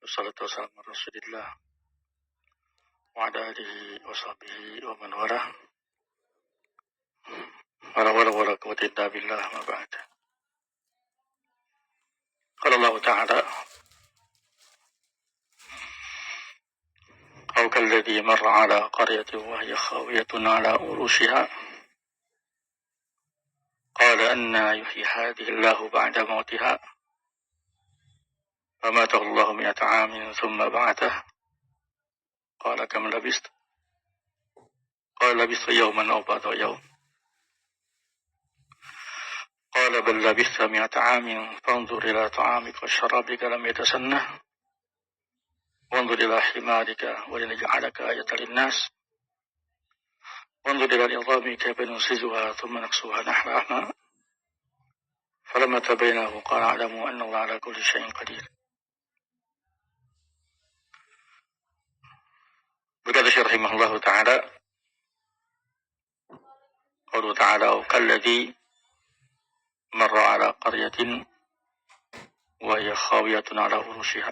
wassalatu wassalamu ala Rasulillah wa ala alihi wa sahbihi wa man walah. Wala wala wala quwwata illa billah ma ba'd. Qala Allah Ta'ala أو كالذي مر على قرية وهي خاوية على عروشها قال أنى يحيي هذه الله بعد موتها فماته الله 100 عام ثم بعثه قال كم لبثت قال لبثت يوما أو بعض يوم قال بل لبثت 100 عام فانظر إلى طعامك وشرابك لم يتسنه وانظر إلى حمارك ولنجعلك آية للناس وانظر إلى العظام كيف ننسجها ثم نكسوها لحما فلما تبينه قال اعلموا أن الله على كل شيء قدير. Berkata Syekh rahimahullah ta'ala, qauluhu ta'ala kalladzi marra ala qaryatin wa hiya khawiyatun ala urushiha.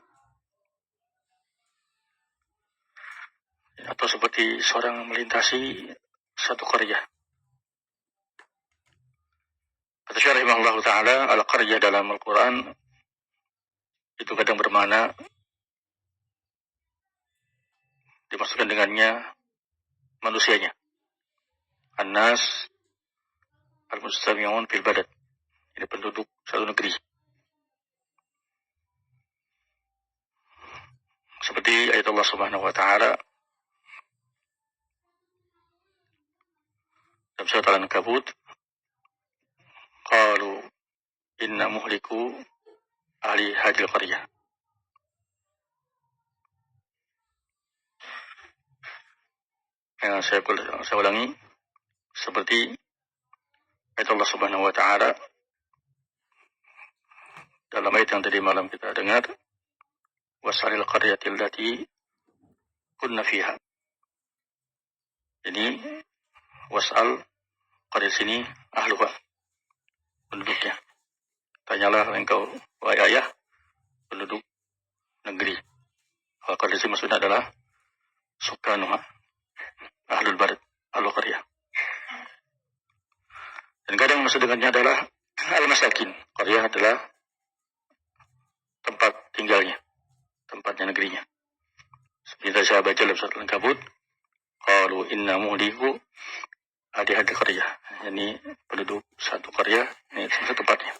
Atau seperti seorang melintasi satu qaryah. Kata Syekh rahimahullah ta'ala, al-qaryah dalam Al-Quran itu kadang bermakna dimaksudkan dengannya manusianya. An-nas al-mustami'un fil balad. Ini penduduk satu negeri. Seperti ayat Allah Subhanahu wa taala dalam surat Al-Ankabut, qalu inna muhliku ahli hadhil qaryah. Saya ulangi, seperti ayat Allah Subhanahu wa taala dalam ayat yang tadi malam kita dengar, wasalil qaryatil lati kunna fiha. Ini wasal qaryah sini ahluha, penduduknya. Tanyalah engkau wahai ayah penduduk negeri. Qaryah sini maksudnya adalah sukanuha, ahlul barat, ahlul qaryah. Dan kadang maksud dengannya adalah al-masakin. Qaryah adalah tempat tinggalnya, tempatnya negerinya. Seperti saya baca dalam surat Al-Ankabut, qalu inna muhliku ahli hadhihi qaryah. Ini penduduk satu qaryah, ini satu tempatnya.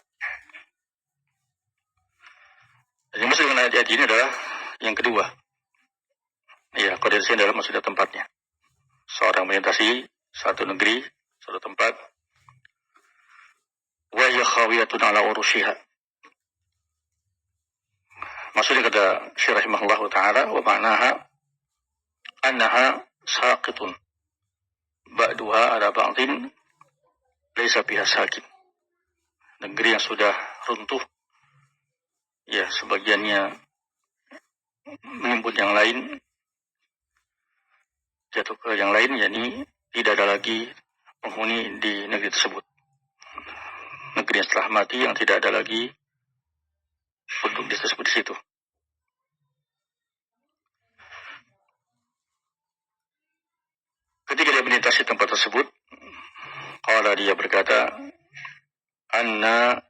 Dan yang maksud dengan ayat ini adalah yang kedua. Ya, qaryah ini adalah maksudnya tempatnya. Seorang melintasi satu negeri, satu tempat. Wa hiya khawiyatun ala urushiha. Maksudnya kata Syekh rahimahullah ta'ala, wa ma'naha annaha saqitun ba'duha ala ba'din laysa fiha sakin. Negeri yang sudah runtuh, ya sebagiannya menimbun yang lain, jatuh ke yang lain, yakni tidak ada lagi penghuni di negeri tersebut. Negeri yang setelah mati, yang tidak ada lagi penduduk tersebut di situ. Ketika dia melintasi tempat tersebut, qala, dia berkata, anna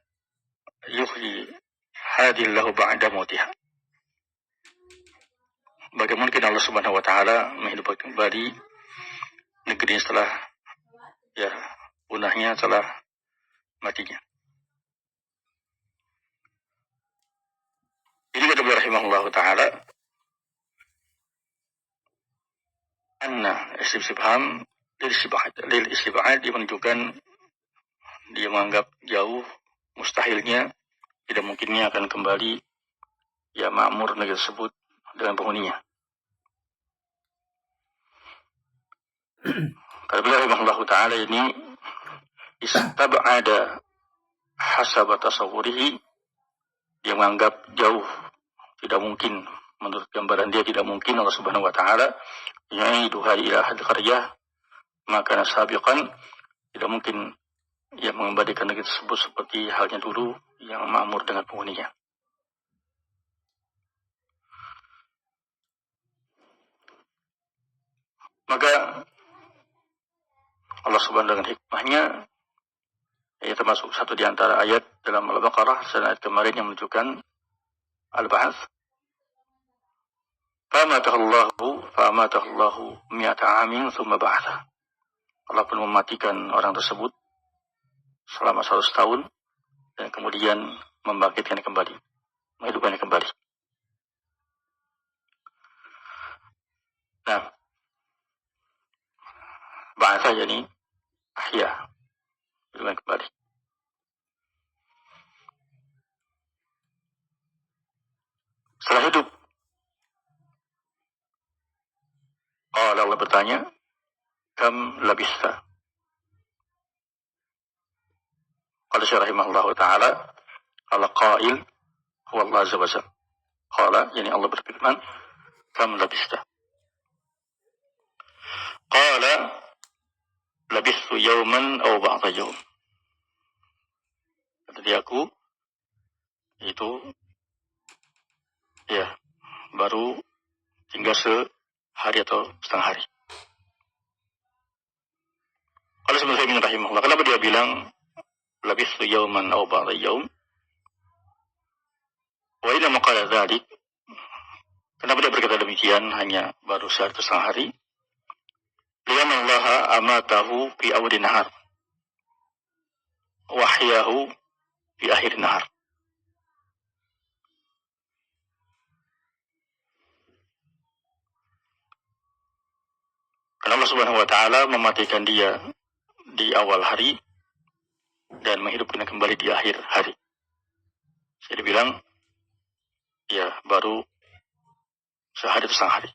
yuhyi hadillahu ba'da mautiha. Bagaimana mungkin Allah Subhanahu wa taala menghidupkan kembali negeri setelah punahnya, setelah matinya. Ini kata beliau rahimahullah ta'ala, anna istifham lil istib'ad, dia menunjukkan, dia menganggap jauh, mustahilnya, tidak mungkinnya akan kembali makmur negeri tersebut dengan penghuninya. Kata beliau rahimahullah ta'ala, ini istab'ada hasaba tasawwurihi, dia menganggap jauh, tidak mungkin, menurut gambaran dia tidak mungkin Allah Subhanahu wa taala ya'iduha ila hadhihi qaryah maka sabiqan, tidak mungkin mengembalikan negeri tersebut seperti halnya dulu yang makmur dengan penghuninya. Maka Allah Subhanahu dengan hikmahnya, ini termasuk satu di antara ayat dalam Al-Baqarah, ayat kemarin yang menunjukkan al-ba'ats. Famatahallahu mi'ata amin thumma ba'atha. Allah pun mematikan orang tersebut selama 100 tahun dan kemudian membangkitkannya kembali, menghidupkannya kembali. Nah, ba'atha yani ahya, menghidupkan kembali. Setelah hidup, Allah bertanya, kam labista? Qala Syekh rahimahullahu ta'ala, al-qail huwa Allah azza wa jalla. Qala, yani Allah berfirman, kam labista? Qala, labistu yawman aw ba'da yawm. Kata dia, aku itu ya baru tinggal sehari atau setengah hari. Kalau sebenarnya Ibnu rahimahullah, kenapa dia bilang labistu yawman aw ba'da yawm? Wa inna maqala dzalik, kenapa dia berkata demikian, hanya baru sehari atau setengah hari? Lian Allah amatahu fi awal nahar wa ahyahu fi akhir nahar. Karena Allah Subhanahu wa ta'ala mematikan dia di awal hari dan menghidupkan kembali di akhir hari. Jadi bilang, ya baru sehari atau setengah hari.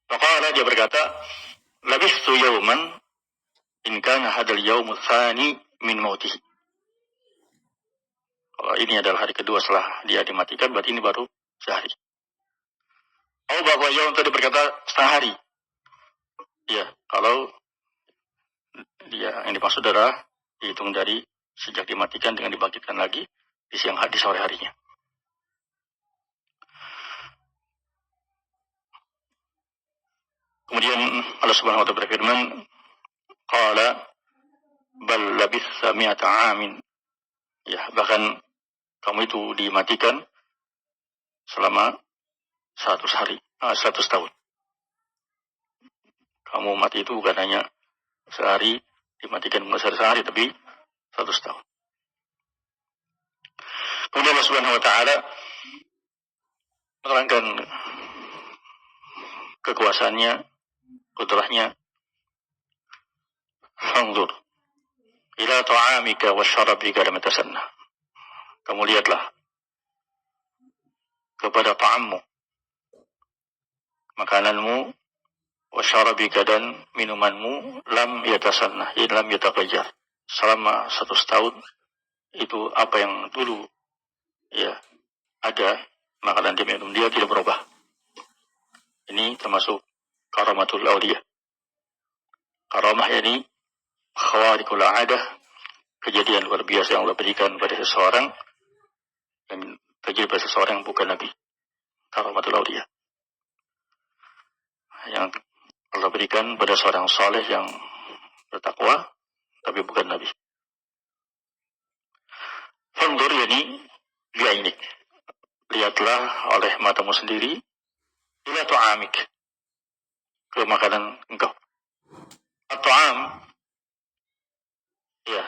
Maka dia berkata, labistu yawman in kana hadal yawmu tsani min mautihi. Kalau ini adalah hari kedua setelah dia dimatikan, berarti ini baru sehari. Oh, bahwa yawm tadi berkata setengah hari. Ya, kalau dia yang dimaksud adalah dihitung dari sejak dimatikan dengan dibangkitkan lagi di siang hari, di sore harinya. Kemudian Allah Subhanahu wa ta'ala berfirman, qala bal labitha mi'ata amin. Ya, bahkan kamu itu dimatikan selama 100 hari, 100 tahun. Kamu mati itu bukan hanya sehari, dimatikan bukan sehari, tapi 100 tahun. Kemudian Allah Subhanahu wa ta'ala menerangkan kekuasaannya, kudrahnya. Fanzur ila ta'amika wa syarabika lam tasanna. Kamu lihatlah kepada ta'ammu, makananmu, wa syarabika dan minumanmu, lam yatasanna, lam yataghayyar. Selama 100 tahun itu apa yang dulu ya ada, makanan dia minum dia tidak berubah. Ini termasuk karamatul awliya. Karamah ini khawarikul aadah, kejadian luar biasa yang Allah berikan pada seseorang yang terjadi pada seseorang yang bukan nabi. Karamatul awliya yang Allah berikan pada seorang saleh yang bertakwa tapi bukan nabi. Fanzur yani bi'ainik, lihatlah oleh matamu sendiri, ila ta'amik, ke makanan engkau. At-ta'am, ya,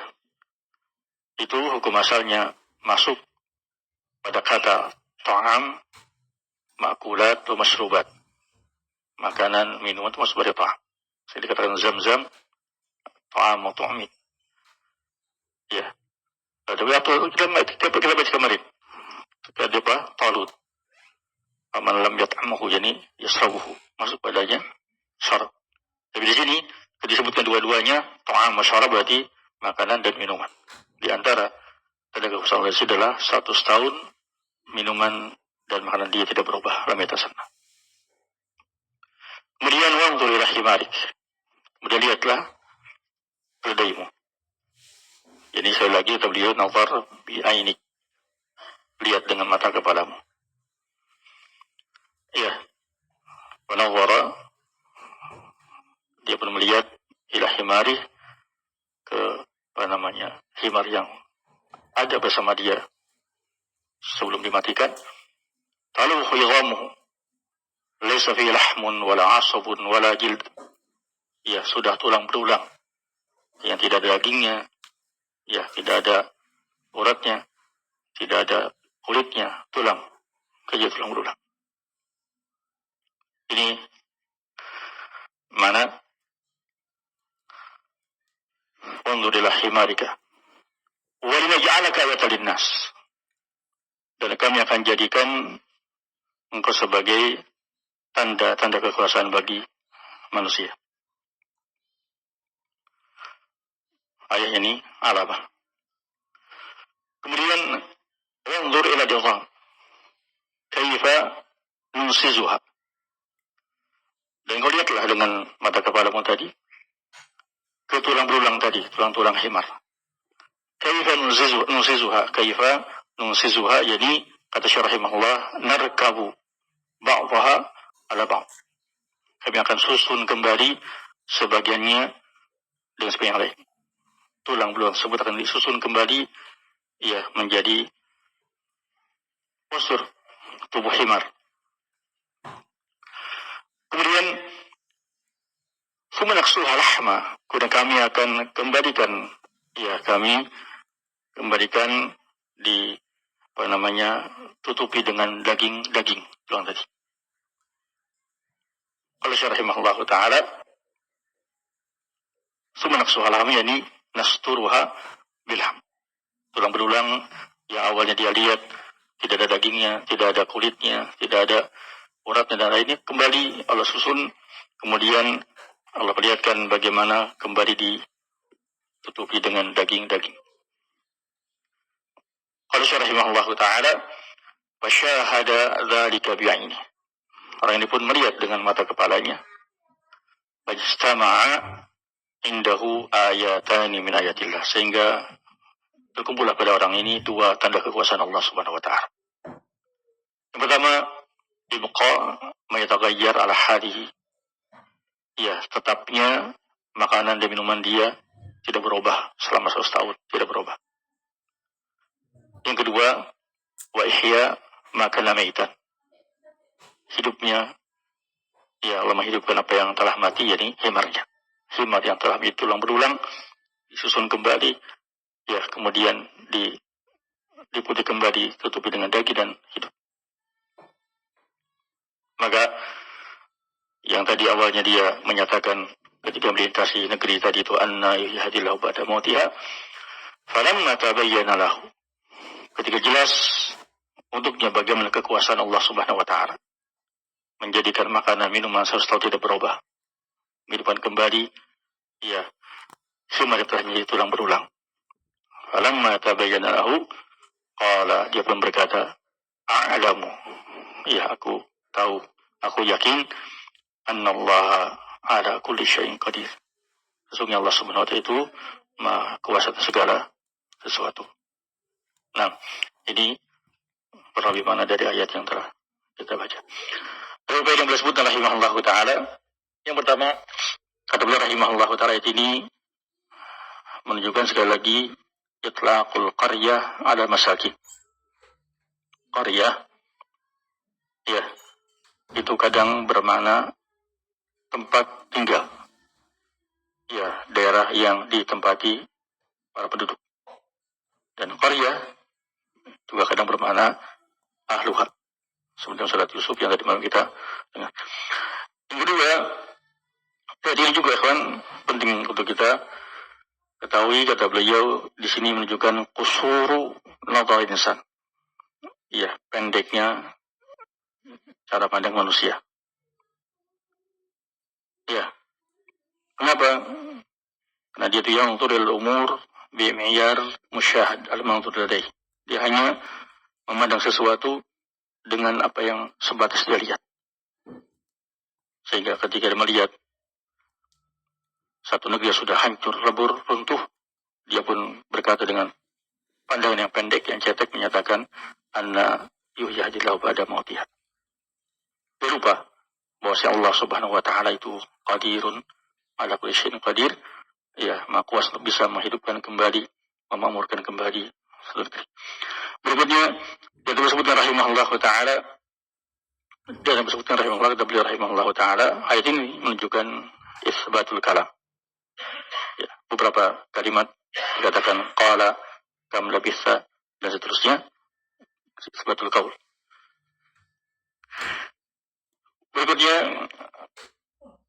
itu hukum asalnya masuk pada kata ta'am, makulat atau masyrubat. Makanan, minuman itu masuk pada ta'am. Saya dikatakan zam-zam, ta'am atau ta'amid. Ya. Tapi kita baca kemarin. Ada apa? Talut. Aman lam yat'amahu, yani yasrabuhu. Masuk padanya syarab. Tapi di sini disebutkan dua-duanya ta'am wa syarab, berarti makanan dan minuman. Di antara tanda kekhususan adalah 100 tahun minuman dan makanan dia tidak berubah, lam yatasanna. Kemudian wanzur ila himarik. Kemudian lihatlah keledaimu. Jadi sekali lagi kata beliau, nazar bi ainik, lihat dengan mata kepalamu. Ya. Wa nazara himar yang ada bersama dia sebelum dimatikan. Taluhu idhamuhu laysa fi lahmun wala asabun wala jild. Ya, sudah tulang berulang yang tidak ada dagingnya, ya tidak ada uratnya, tidak ada kulitnya, tulang berulang. Ini mana undur ila himarika wa linaj'alaka ayatan linnas, dan kami akan jadikan engkau sebagai tanda-tanda kekuasaan bagi manusia. Ayat ini alabah. Kemudian undur ila jazam kaifa nunsizuha, dan kau lihatlah dengan mata kepalamu tadi ke tulang berulang tadi, tulang-tulang himar. Kaifa nunsizuha, kaifa nunsizuha, yani kata Syarah rahimahullah, narkabu ba'daha ala ba'd. Kami akan susun kembali sebagiannya dengan sebagian yang lain. Tulang berulang tersebut akan disusun kembali, ya, menjadi postur tubuh himar. Kemudian sumanaksuha lahma, kemudian kami akan kembalikan, ya, kami kembalikan di tutupi dengan daging tulang tadi. Qala Syarah rahimahullah taala, sumanaksuha lahma, yani nasturuha bilham. Tulang berulang yang awalnya dia lihat tidak ada dagingnya, tidak ada kulitnya, tidak ada uratnya dan lainnya, kembali Allah susun, kemudian Allah perlihatkan bagaimana kembali ditutupi dengan daging-daging. Qala Syarah rahimahullah taala, fasyahada dzalika bi'aini. Orang ini pun melihat dengan mata kepalanya. Fajtama'a indahu ayatani min ayatillah, sehingga terkumpullah pada orang ini dua tanda kekuasaan Allah Subhanahu wa taala. Yang pertama, ibqa ma yataghayyar ala halihi. Ya, tetapnya makanan dan minuman dia tidak berubah selama 100 tahun, tidak berubah. Yang kedua, wa ihya ma kana maitan. Hidupnya, ya, Allah menghidupkan apa yang telah mati, yakni himarnya. Himar yang telah mati tulang berulang disusun kembali, ya, kemudian diputi kembali, tutupi dengan daging dan hidup. Maka yang tadi awalnya dia menyatakan ketika melintasi negeri tadi itu, anna yahdillahu ba'da mautiha, falamma tabayyana lahu, ketika jelas untuknya bagaimana kekuasaan Allah Subhanahu wa taala menjadikan makanan minuman 100 tahun tidak berubah, menghidupkan kembali, ya, semua telah menjadi tulang berulang. Falamma tabayyana lahu qala, dia pun berkata, a'lamu, ya, aku tahu, aku yakin, annallaha ala kulli syai'in qadir, sesungguhnya Allah Subhanahu wa taala itu maha kuasa atas segala sesuatu. Nah, ini lebih mana dari ayat yang telah kita baca. Terlebih yang beliau sebutkan rahimahullah ta'ala, yang pertama, kata beliau rahimahullah ta'ala, ayat ini menunjukkan sekali lagi itlaqul qaryah ala masakin. Qaryah, ya, itu kadang bermakna tempat tinggal, ya, daerah yang ditempati para penduduk. Dan qaryah juga kadang bermakna ahluha, seperti surat Yusuf yang tadi malam kita dengar. Yang kedua, jadi ini juga kan penting untuk kita ketahui, kata beliau di sini menunjukkan kusuru nadhar insan, ya, pendeknya cara pandang manusia. Ya, kenapa? Karena dia itu yang turil umur bi'miyar musyahad al-mantur ladai. Dia hanya memandang sesuatu dengan apa yang sebatas dia lihat. Sehingga ketika dia melihat satu negeri sudah hancur, lebur, runtuh, dia pun berkata dengan pandangan yang pendek, yang cetek, menyatakan anna yuhyadillahu ba'da mautiha. Dia lupa bahwa Allah Subhanahu wa taala itu qadirun ala kulli syai'in qadir, ya, maha kuasa untuk bisa menghidupkan kembali memakmurkan kembali. Berikutnya, dia disebutkan rahimahullah ta'ala, dan disebutkan rahimahullah, kata beliau rahimahullah ta'ala, ayat ini menunjukkan isbatul kalam. Ya, beberapa kalimat dikatakan qala, kam labitha, dan seterusnya, isbatul qaul. Berikutnya,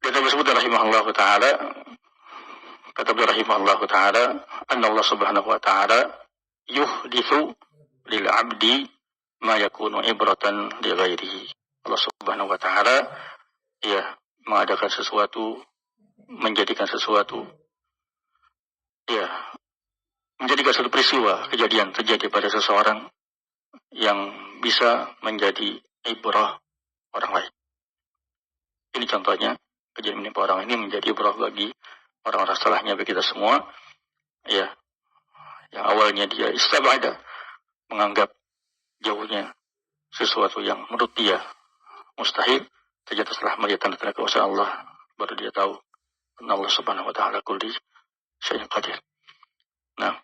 dia disebutkan rahimahullah ta'ala, kata beliau rahimahullah ta'ala, anna Allah subhanahu wa ta'ala yuhdithu lil abdi ma yakunu ibratan li ghairihi. Allah subhanahu wa ta'ala ya mengadakan sesuatu, menjadikan sesuatu, ya menjadikan satu peristiwa kejadian terjadi pada seseorang yang bisa menjadi ibrah orang lain. Ini contohnya, kejadian menimpa orang ini menjadi ibrah bagi orang-orang setelahnya, bagi kita semua. Ya, yang awalnya dia istabada, menganggap jauhnya sesuatu yang menurut dia mustahil, ternyata setelah melihat tanda-tanda kuasa Allah, baru dia tahu Allah subhanahu wa ta'ala kulli syai'in qadir. Nah,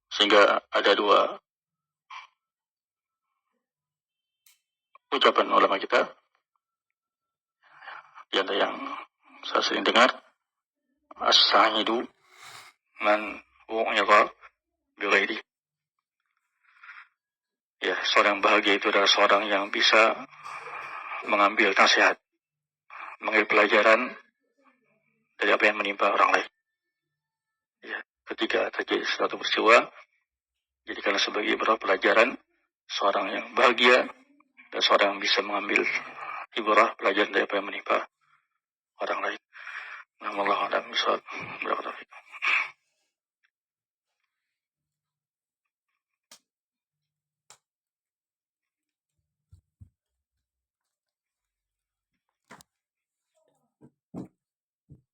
sehingga ada dua ucapan ulama kita, di antara yang saya sering dengar, as-sa'idu man wu'idha bighairi. Ya, seorang bahagia itu adalah seorang yang bisa mengambil nasihat, mengambil pelajaran dari apa yang menimpa orang lain. Ya, ketika terjadi suatu peristiwa, jadikanlah sebagai ibrah pelajaran seorang yang bahagia dan seorang yang bisa mengambil ibrah pelajaran dari apa yang menimpa orang lain. Allahu a'lam bishawab.